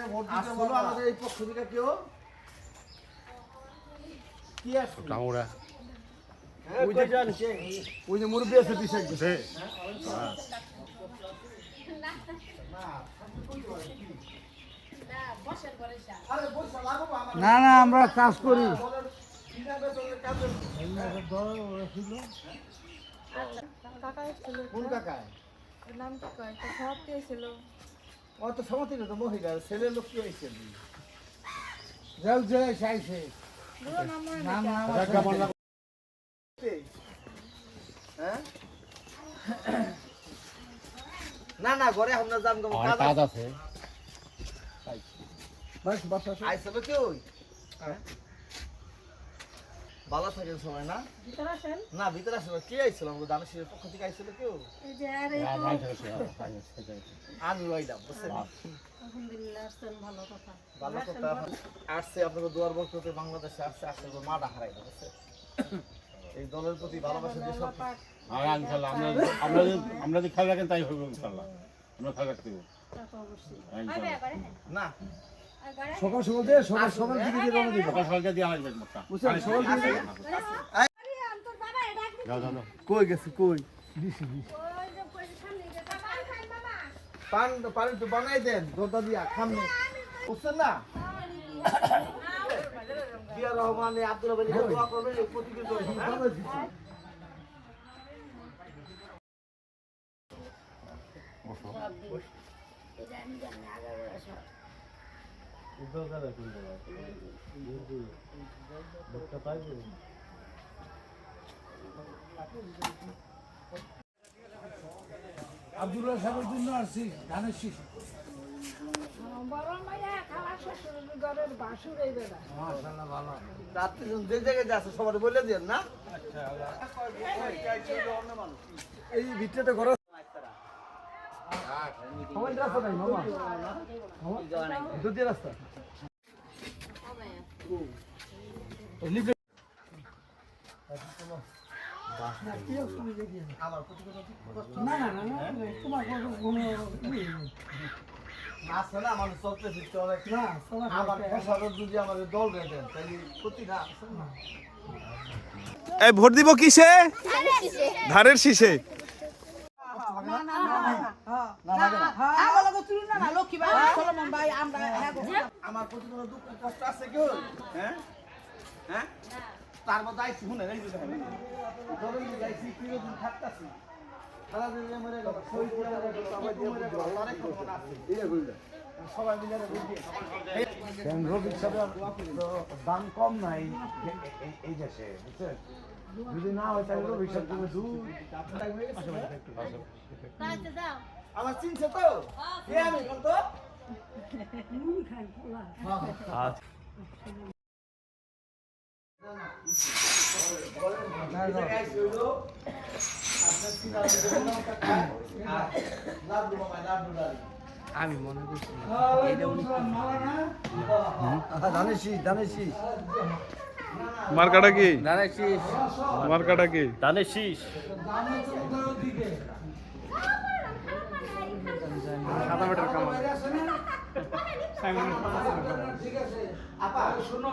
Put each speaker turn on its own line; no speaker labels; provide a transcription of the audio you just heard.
আমাদের এই পক্ষ থেকে কেউ কি আছে
কামড়া
ওই যে মুরব্বী আছে পিছিয়ে গেছে না না আমরা কাজ করি কোন কাকা
নাম কি কয় তো সমাপ্তি হয়েছিল
ও তো সমাপ্তি না তো মহিলা ছেলে লোক কি হয়েছে যাও যে চাইছে
পুরো নাম মনে
নাম
নাই
নাম হ্যাঁ না না ঘরে আমরা যাম গো
কাজ আছে
বাস বাস আইছিল কি ওই ভালো থাকেন সবাই না
ভিতরে আসেন
না ভিতরে আসলে কি আইছিল আমাদের দানশীলের পক্ষ থেকে আইছিল কেউ
এই যে আরে
আমি ওইলাম বুঝছেন
আলহামদুলিল্লাহ আসছেন ভালো কথা
ভালো কথা আসছে আপনাকে দুয়ার বক্তব্যে বাংলাদেশে আসছে আসলে মাটা হারাই না বুঝছেন এই দলের প্রতি ভালোবাসা যে সব
আর ইনশাআল্লাহ আমরা যদি খেয়াল রাখেন তাই হবে ইনশাআল্লাহ আমরা খেয়াল রাখতে হবে
না
সকাল সকাল দিয়ে সকাল সকাল দিকে দিয়ে রওনা দিব
সকাল সকাল দিয়ে আসবেন মোটা
বুঝছেন সকাল দিকে
যাও যাও
কই গেছে কই পান পানি তো বানাই দেন দরদা দিয়া খামনে বুঝছেন না জিয়া রহমান আব্দুল আলী দোয়া করবেন এই প্রতিদিন
আব্দুল্লাহ সাহেবের জন্য আসছি ধানের শীষ মাশাআল্লাহ ভালো
রাত্রি যে জায়গায় আছে সবার বলে দেন না
এই ভিতরে ঘর আমার রাস্তা নাই মামা দুধের রাস্তা না না না তোমার কোনো
আসলে আমাদের চলতে ফিরতে অনেক
না
আমার ফসলের যদি আমাদের দল দেন তাহলে ক্ষতি না
এই ভোট দিব কিসে ধানের শীষে
আমার প্রতি কোনো দুঃখ কষ্ট আছে কেউ হ্যাঁ হ্যাঁ তার মধ্যে আইসি শুনে এই যে ধরেন যাইছি কিরকম থাকতাছি সারা দিন মরে গেল শহীদ করে সবাই দিয়ে মরে গেল আল্লাহর একটা মন আছে এই বুঝলেন সবাই মিলে বুঝি
রবি সাহেবের দাম কম নাই এই দেশে বুঝছেন যদি না হয় তাহলে রবি সাহেব তুমি দূর
আমার চিনছে তো কে আমি বল তো
আমি মনে করছি
দানেশি
মার্কাটা কি
ধানের শীষ
মার্কাটা কি
ধানের শীষ
সাদা বেটার কামাল
ঠিক আছে আপা শোনো